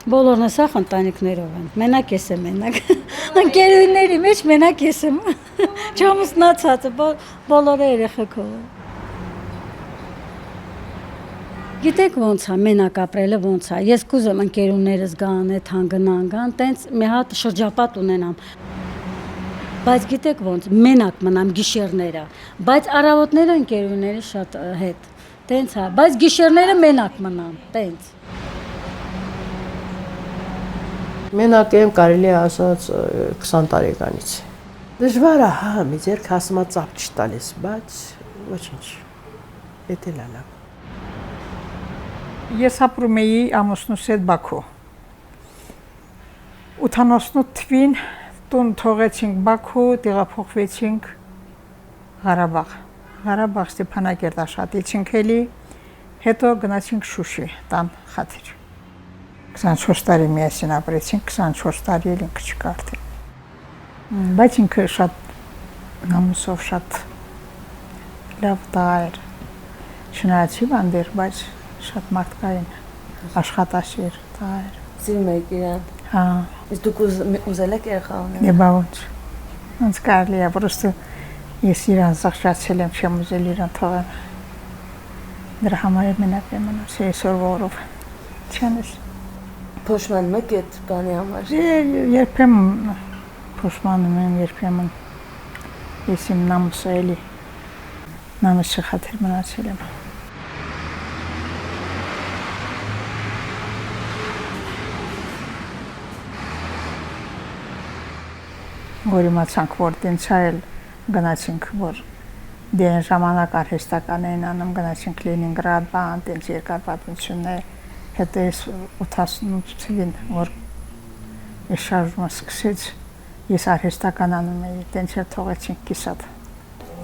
Բոլորն սախ ընտանիքներով են։ Մենակ ես եմ մենակ։ Ընկերուհիների մեջ մենակ ես եմ։ Չամուսնացած բոլորը երեխեքով։ Գիտեք ոնց է մենակ ապրելը ոնց է։ Ես կուզեմ ընկերուներս գան, այդան գնան, տենց մի հատ շրջապատ ունենամ։ Բայց գիտեք ոնց մենակ մնամ գիշերները, բայց առավոտները ընկերուների շատ հետ։ Տենց է, բայց գիշերները մենակ մնամ, տենց։ Մենակ եմ կարելի է ասած 20 տարեկանից։ Դժվար է, հա, մի ձեռք հասմա ծապ չտալիս, բայց ոչինչ։ Էդ էլ է լավ։ Ես ապրում էի ամուսնուս հետ Բաքու։ 88 թվին տուն թողեցինք Բաքու, տեղափոխվեցինք Ղարաբաղ։ Ղարաբաղ Ստեփանակերտ աշխատեցինք էլի, հետո գնացինք Շուշի, տան խաթիր։ 24 տարի միասին ապրեցինք, 24 տարի էլ ինքը չկա արդեն։ Բայց ինքը շատ նամուսով շատ լավ տղա էր։ Չնայած հիվանդ էր, բայց շատ մարդկային, աշխատասեր տղա էր։ Սիրում եք իրան։ Հա։ Իսկ դուք ուզել եք երեխա ունենալ։ Դե բա ոնց։ Ոնց կարելի է, պրոստը ես իրան զղջացել եմ, չեմ ուզել իրան թողել։ Դրա համար մենակ եմ մնաց, այսօր օրով։ Չանես։ Փոշմանում եք այդ բանի համար։ Երբեմն փոշմանում եմ, երբեմն ես իմ նամուսը էլի նամուսի խաթր մնացել եմ։ Որ իմացանք, որ տենց այլ գնացինք, որ դեն ժամանակ արհեստական էին անում, գնացինք Լենինգրադ, բան, տենց երկար պատմություններ, հետո ես 88 թվին, որ ես շարժումը սկսեց, ես արհեստական անում էի, տենց էլ թողեցինք կիսատ։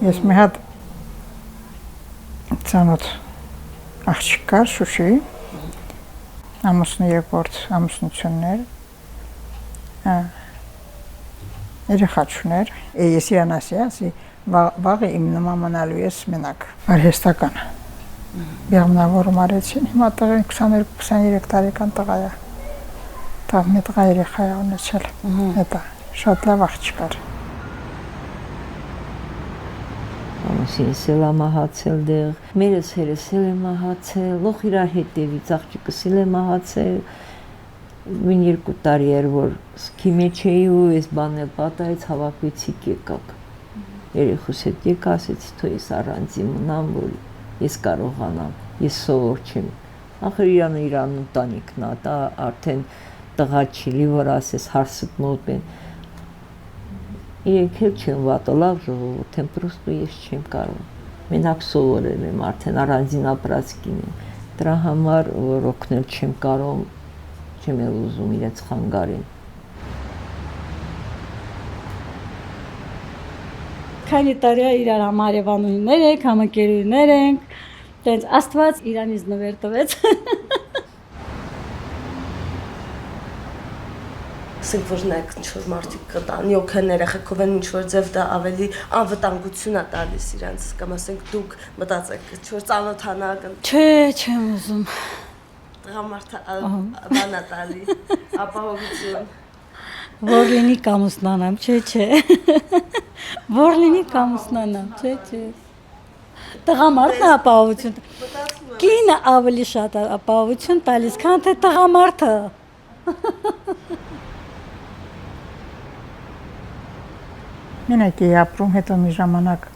Ես մի հատ ծանոթ աղջիկ կար Շուշիի, ամուսնու երկրորդ ամուսնություններ, երեխա չուներ, ես իրան ասի, վաղը իմ նման մնալու ես մենակ, արհեստական։ Բեղմնավորում արեցին, հիմա տղեն 22-23 տարեկան տղա է, մի տղա երեխա է ունեցել, հետա, շատ լավ աղջիկ էր։ Ամուսինս էլ է մահացել դեղ, մերս հերս էլ է մահացել, լոխ իրար հետևից աղջիկս էլ է մահացել, Մին 2 տարի էր, որ սկի մեջ էի ու ես բանել պատահեց, հավաքվեցիք եկակ։ Երեխուս հետ եկա, ասեցի, թող ես առանձին մնամ, որ ես կարողանամ, ես սովոր չեմ։ Ախր իրան ընտանիքն է, դա արդեն տղա չի լի, որ ասես հարսդ մոտ են։ Իրենք էլ չեն վատը, լավ ժողովուրդ են, պրոստը ես չեմ կարող։ Մենակ սովորել եմ, արդեն առանձին ապրած կին եմ։ Դրա համար, որ օգնել չեմ կարող, չեմ էլ ուզում իրենց խանգարին։ Քանի տարի է իրար համարևանուհիներ ենք, համընկերուհիներ ենք, տենց Աստված իրանից նվեր տվեց։ Ասենք որ նայեք ինչ-որ մարդիկ կտան, յոքեն երեխեքով են ինչ-որ ձև դա ավելի անվտանգություն է տալիս իրանց, կամ ասենք դուք մտածեք ինչ-որ ծանոթանաք։ Չէ, չեմ ուզում։ Տղամարդը բանա տալի, ապահովություն։ Որ լինի կամուսնանամ, չէ։ Որ լինի կամուսնանամ, չէ։ Տղամարդն է ապահովություն։ Կինը ավելի շատ ապահովություն տալիս, քան թե տղամարդը։ Մենակ էի ապրում, հետո մի ժամանակ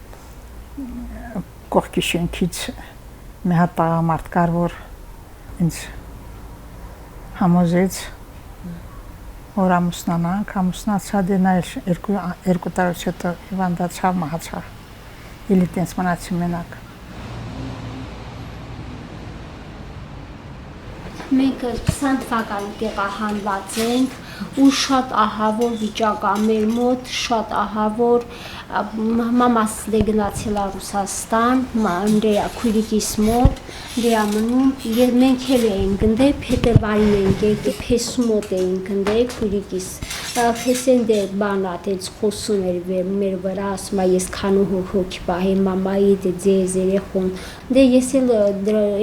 կողքի շենքից մի հատ տղամարդ կար, որ ինձ համոզեց, որ ամուսնանանք, ամուսնացա դե նա երկու տարուց հետո հիվանդացավ, մահացավ, էլի տենց մնացի մենակ։ Մենք 20 թվականի տեղահանված ենք ու շատ ահավոր վիճակ է մեր մոտ, շատ ահավոր մամաս դե գնացել է Ռուսաստան, դեա քույրիկիս մոտ, դեա մնում, մենք էլ էինք գնդե փետրվարին ենք եկել, փեսու մոտ էինք գնդե քույրիկիս Խեսենդե բանա տենց խոսում էր մեր վրա, ասում է ես քանու հոգի պահի մամայի ձեզ երեխուն։ Դե ես էլ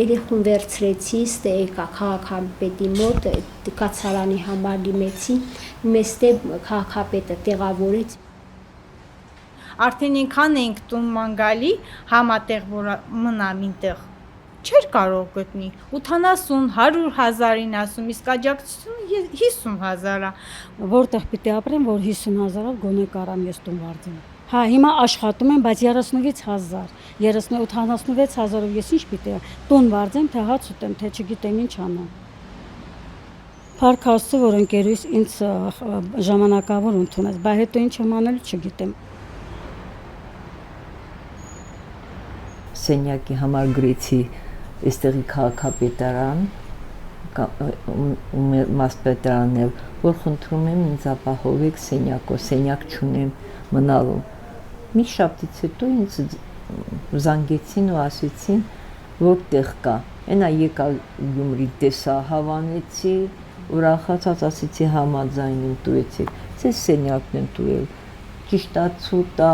երեխուն վերցրեցի, ստե եկա քաղաքապետի մոտ, կացարանի համար դիմեցի, մեստե քաղաքապետը տեղավորեց։ Արդեն ինքան էինք տունման գալի, համատեղ որ մնամ ինտեղ չէր կարող գտնի 80-100 հազարին ասում, իսկ աջակցությունը 50,000 է։ Որտեղ պիտի ապրեմ, որ 50,000-ով գոնե կարամ ես տուն վարձեմ։ Հա, հիմա աշխատում եմ, բայց 36,000, 86,000-ով ես ինչ պիտի տուն վարձեմ, թե հաց ուտեմ, թե չգիտեմ ինչ անեմ։ Փառք Աստծո, որ ընկերուհիս ինձ ժամանակավոր ընդունեց, բայց հետո ինչ եմ անելու չգիտեմ։ Սենյակի համար գրեցի այստեղի քաղաքապետարան, մասպետարաններ, որ խնդրում եմ ինձ ապահովեք սենյակով, սենյակ չունեմ մնալու։ Մի շաբթից հետո ինձ զանգեցին ու ասեցին, որտեղ կա։ Այնա եկա Գյումրի տեսա, հավանեցի, ուրախացած ասեցի համաձայն եմ տուեցեք, ձեզ սենյակն եմ տուել, ճիշտ է, ցուրտ է,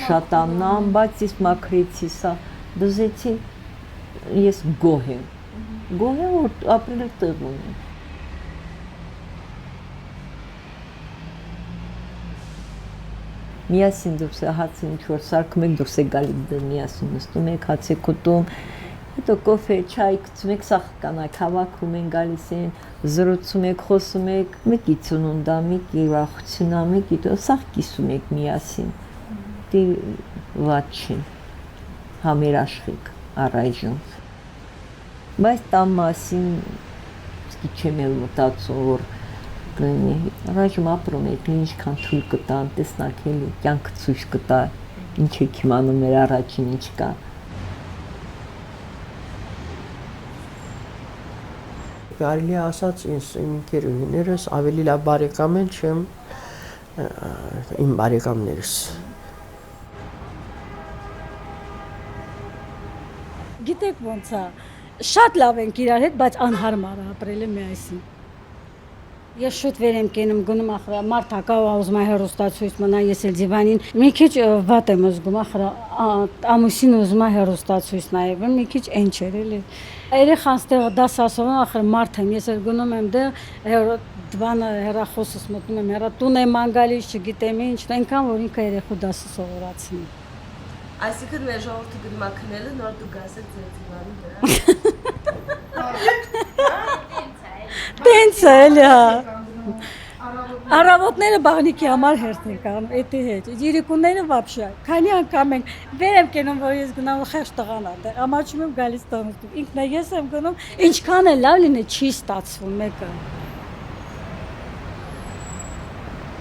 շատ աննամ, բայց ես մաքրեցի սա, դզեցի, ես գոհ եմ, որ ապրել տեղ ունեմ։ Միասին դուրս է հացը ինչ-որ սարքում եք, դուրս է գալի դր միասին նստում եք, հաց եք ուտում, հետո կոֆե, չայ գցում եք, սաղ կանայք հավաքում են, գալիս են, զրուցում եք, խոսում եք, մեկի ծնունդա, մեկի ուրախությունա, մեկի սաղ կիսում եք միասին։ Դի վատ չի, համերաշխիք առայժմ։ Բայց տան մասին չեմ էլ մտածում, որ առայժմ ապրում եք, ինչքան թույլ կտան, տեսնակ էլի, կյանքը ցույց կտա, ինչ եք իմանում մեր առաջին ինչ կա։ Կարելի է ասած ինձ իմ ընկերուհիներս ավելի լավ բարեկամ են, չեմ իմ բարեկամներս։ Գիտեք ոնց է, շատ լավ ենք իրար հետ, բայց անհարմար է ապրելը միասին։ Ես շուտ վեր եմ կենում, գնում ախր մարդ հակա ու ուզում է հեռուստացույց մնա, ես էլ դիվանին մի քիչ վատ եմ զգում, ախր ամուսին ուզում է հեռուստացույց նայել, մի քիչ այն չէր էլի։ Երեխան ստեղ դաս ասում, ախր մարդ եմ, ես էլ գնում եմ դե դվանը հեռախոսս մտնում եմ, հեռատուն եմ անգալիս, չգիտեմ ինչ, այնքան որ ինքը երեխու դասը սովորացնի։ Այսինքն մեր ժողովուրդը գնում է քնելը, նոր դու գաս եք ձեր դիվանի վրա։ Տենց է էլի, հա։ Առավոտները բաղնիկի համար հերթ ենք անում, էդի հետ, իրիկունները վաբշա, քանի անգամ ենք, վեր եմ կենում, որ ես գնամ խեղճ տղան ա, ամաչում եմ գալիս տանուտում, ինքն է ես եմ գնում, ինչքան է լավ լինի չի ստացվում մեկը։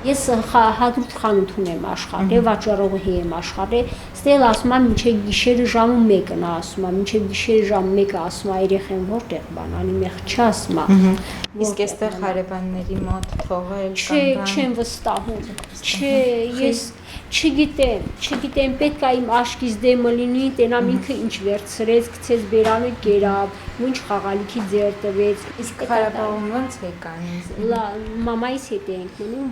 Ես հադրուտ խանութում եմ աշխատել, վաճառողի եմ աշխատել, ստել ասում եմ մինչև գիշերը ժամը 1-ն ասում եմ, մինչև գիշերը ժամը 1-ը ասում է երեխեն որտեղ բան անի մեղ չասում է։ Իսկ այստեղ հարևանների մոտ փողել չեմ վստահում։ Չէ, ես չգիտեմ, պետք է իմ աշկից դեմը լինի, տենամ ինքը ինչ վերցրեց, գցեց բերանը կերավ, ինչ խաղալիքի ձեր տվեց։ Իսկ Ղարաբաղում ոնց եկան։ Մամայիս հետ էինք մնում,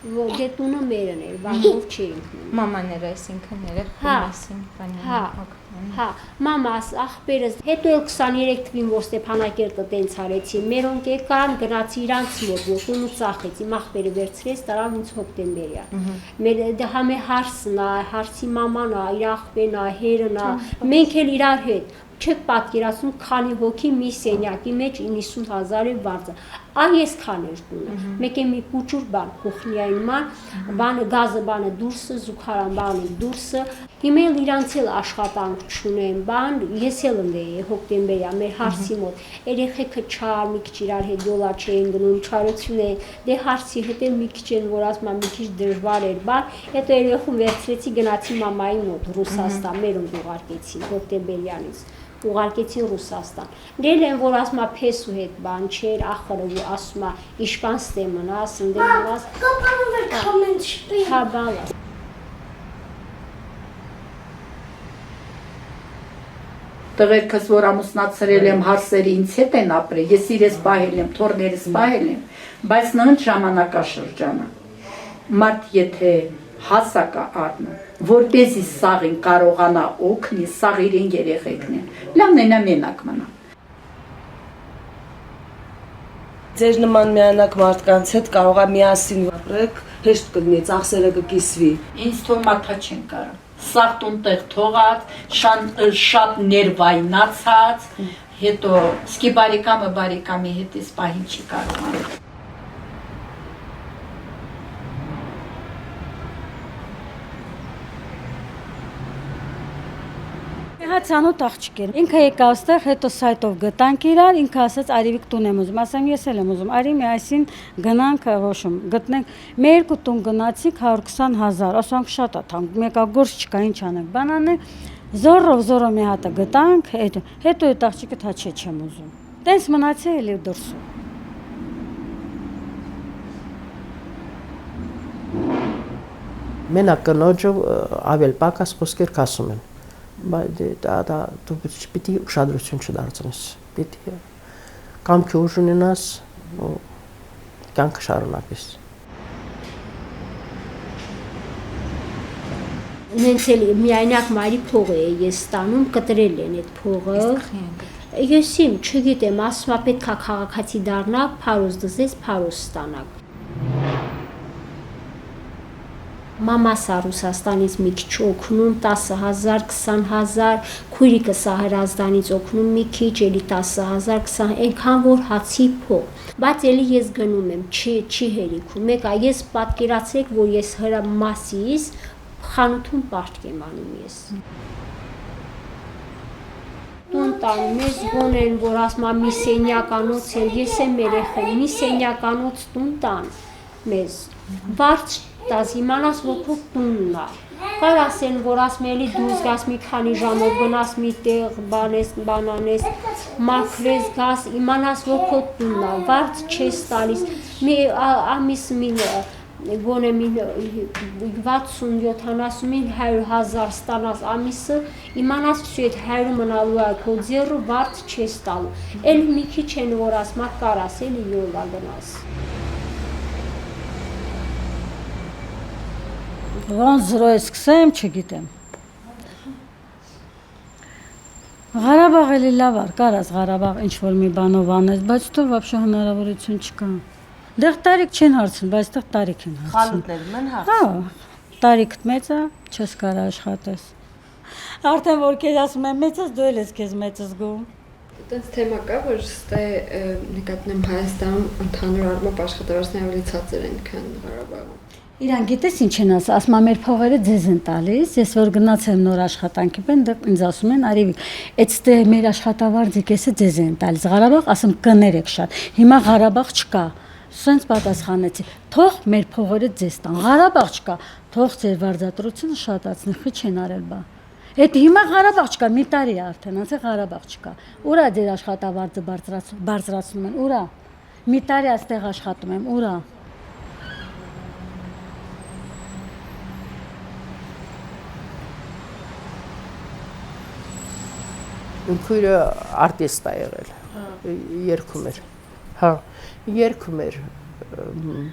դե տունը մերն էր, վանով չէինք մնում։ Մամաները, այսինքն երեխայի մասին բանը։ Հա, մամաս, ախպերս, հետո էլ 23 թվին որ Ստեփանակերտը տենց արեցի, մերոնք եկան, գնացի իրանց մոտ, որ տունը ծախեցի, ախպերը վերցրեց, տարավ ինձ հոկտեմբերյան։ Մեր դա համե հարսն է, հարսի մաման է, իր ախպերն է, հերն է, մենք էլ իրար հետ չեք պատկերացնում քանի հոգի մի սենյակի մեջ 90,000 է վարձը։ Այս քաներ տունը։ Մեկ է մի կուճուր բան, կուխնիային բանը, գազը բանը դուրսը, զուգարան բանը դուրսը։ Հիմա էլ իրանց էլ աշխատանք չունեն, բան, ես էլ ընդեի հոկտեմբերյա մեր հարսի մոտ։ Երեխեքը չար, մի քիչ իրար հետ դոլար չէին գնում, չարություն է։ Դե հարսի հետ էլ մի քիչ են, որ ասում եմ մի քիչ դժվար էր, բան։ Հետո երեխուն վերցրեցի գնացի մամայի մոտ Ռուսաստան, մերոնք ուղարկեցին հոկտեմբերյանից։ Ուղարկեցին Ռուսաստան։ Դել են որ ասում է փեսու հետ բան չէր, ախրը ու ասում է իշքան ստեմնա, սնդեմնաս։ Կապանով կոմենտ շպի։ Հա բալա։ Տղերքս, որ ամուսնացրել եմ, հարսերը ինձ հետ են ապրել, ես իրես պահել եմ, թորներս պահել եմ, բայց նույն ժամանակաշրջանը մարդ եթե հասակա առնում, որպեսզի սաղին կարողանա օգնի, սաղ իրեն երեխեքն են, լավն է նա մենակ մնա։ Ձեր նման միանակ մարդկանց հետ կարող է միասին ապրեք, հեշտ կլինի, ծախսերը կկիսվի։ Ինձ թվում մարդա չեն կարող։ Սաղ տունտեղ թողած, շատ ներվայնացած, հետո սկի բարիկամի հետ ես պահին չի կարող։ Հա ցանոթ աղջիկ էր։ Ինքը եկավ այստեղ, հետո սայթով գտանք իրար, ինքը ասաց Արիվիկ տուն եմ ուզում, ասեմ ես էլ եմ ուզում, արի միասին գնանք ոშում, գտնենք։ Մեր երկու տուն գնացիք 120,000, ասանք շատ է թանկ, մեկա գործ չկա, ինչ անենք, բանանը զորով մի հատը գտանք, հետո այդ աղջիկը թա չեմ ուզում։ Տենց մնացի էլի դուրսում։ Մենակ կնոջով ավել պակաս խոսքեր ասում են։ Բայց դա դու պիտի ուշադրություն չդարձնես, պիտի կամքի ուժ ունենաս ու կյանքը շարունակես։ Նենց էլ միայնակ մայրի փողը է ես ստանում, կտրել են այդ փողը։ Ես իմ չգիտեմ, ասում է պետք է քաղաքացի դառնաք, փարոս դզես, փարոս ստանաք։ Մամաս Ռուսաստանից մի քիչ օգնում 10,000, 20,000, քույրիկս Հրազդանից օգնում մի քիչ, էլի 10,000, 20, այնքան որ հացի փող։ Բայց էլի ես գնում եմ, չի հերիքում։ Մեկա ես պատկերացրեք, որ ես հրամասից խանութում պարտք եմ անում ես։ Տուն տան մեզ գոնեն, որ ասում է մի սենյականոց է, ես եմ երեխան, մի սենյականոց տուն տան մեզ։ Վարձ տաս իմանաս որ քո տունն է։ Կար ասեն, որ ասում էլի դուրս գաս մի քանի ժամով գնաս մի տեղ, բանանես, մաքրես գաս, իմանաս որ քո տունն է, վարձ չես տալիս։ Մի ամիս գոնե 60-70-100 100,000 ստանաս ամիսը, իմանաս всё այդ 100 մնալու է քո ձեռը, վարձ չես տալու։ Էլ մի քիչ են որ ասма կարաս էլի յոլա գնաս։ Ոնց զրոյ սկսեմ, չգիտեմ։ Ղարաբաղ էլի լավ էր, կարաս Ղարաբաղ ինչ-որ մի բանով անես, բայց դու вообще հնարավորություն չկա։ Դեռ տարիք չեն հարցնում, բայց դեռ տարիք են հարցնում։ Խանութներում են հարցնում։ Հա, տարիքդ մեծ է, չես կարող աշխատես։ Արդեն որ քեզ ասում եմ մեծ ես, դու էլ ես քեզ մեծ զգում։ Այդպես թեմա կա, որ ստե նկատնում Հայաստանում ընդհանուր առմամբ աշխատավարձները ավելի ցածր են, քան Ղարաբաղում։ Իրան գիտես ինչ են ասում, մեր փողերը ձեզ են տալիս, ես որ գնացել նոր աշխատանքի բան, դեռ ինձ ասում են, Արիվիկ, այդտեղ մեր աշխատավարձը քեսը ձեզ են տալիս, Ղարաբաղ, ասում կներեք շատ, հիմա Ղարաբաղ չկա, սենց պատասխանեցի, թող մեր փողերը ձեզ տան, Ղարաբաղ չկա, թող ձեր վարձատրությունը շատացնի, խի չեն արել բա։ Այդ հիմա Ղարաբաղ չկա, մի տարի է արդեն, ասե Ղարաբաղ չկա, ուրա ձեր աշխատավարձը բարձրացնում են, ուրա, մի տարի այստեղ աշխատում եմ, ուրա։ Քույրը արտիստ է եղել, երգում էր, հա, երգում էր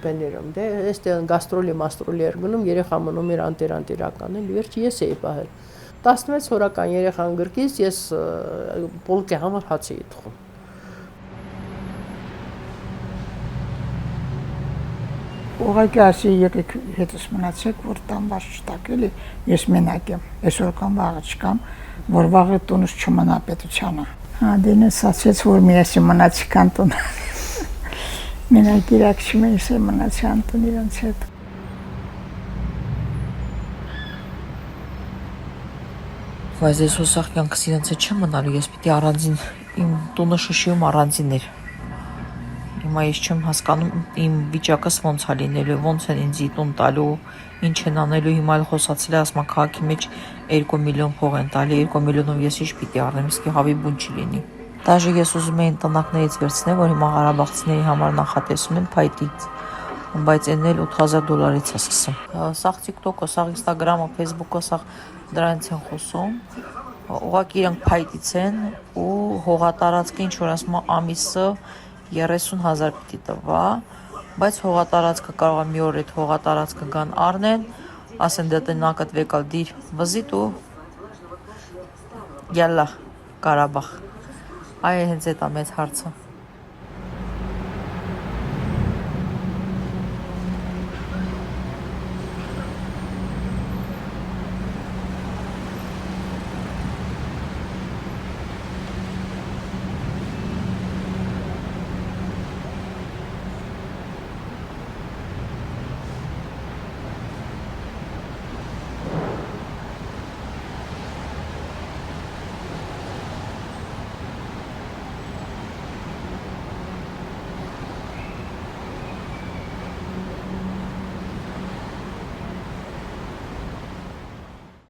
բեներում, դե այստեղ գաստրոլի մաստրոլի էր գնում, երեխա մնում էր անտերական էլ, վերջի ես էի պահել, 16 հորական երեխան գրկից ես պոլկի համար հաց էի թխում։ Ուղղակի ասի եկեք հետս մնացեք, որ տան բաց չտակ էլի, ես մենակ եմ, այսօր կամ վաղը չկամ, որ վաղը տունս չմնա պետությանը։ Հա դենես ասեց, որ միասին մնացի կանտոն։ Մենակ իրակ չմենս է մնացի անտոն իրանց հետ։ Բայց ես հոսախ կյանքս իրենց հետ չեմ մնալու, ես պիտի առանձին, իմ տունը Շշիում առանձին էր։ Հիմա ես չեմ հասկանում իմ վիճակս ոնց է լինելու, ոնց են ինձ տուն տալու, ինչ են անելու, հիմա էլ խոսացել է, ասма քաղաքի մեջ 2 միլիոն փող են տալի, 2 միլիոնով ես ինչ պիտի առնեմ, իսկ հավի բուն չի լինի։ Դաժե ես ուզում եմ տնակներից վերցնել, որ հիմա Ղարաբաղցիների համար նախատեսում են փայտից, բայց այն էլ $8,000-ից է սկսում։ Սաղ TikTok-ը, սաղ Instagram-ը, Facebook-ը, սաղ դրանից են խոսում, ուղղակի իրանք փայտից են ու հողատարածքը ինչ որ ասում ամիսը 30,000 պիտի տվա, բայց հողատարածքը կարող է մի օր այդ հողատարածքը գան առնեն, ասեն դե տնակդ վեկալ դիր վզիտ ու յալլա Ղարաբաղ։ Այ հենց այդ է մեծ հարցը։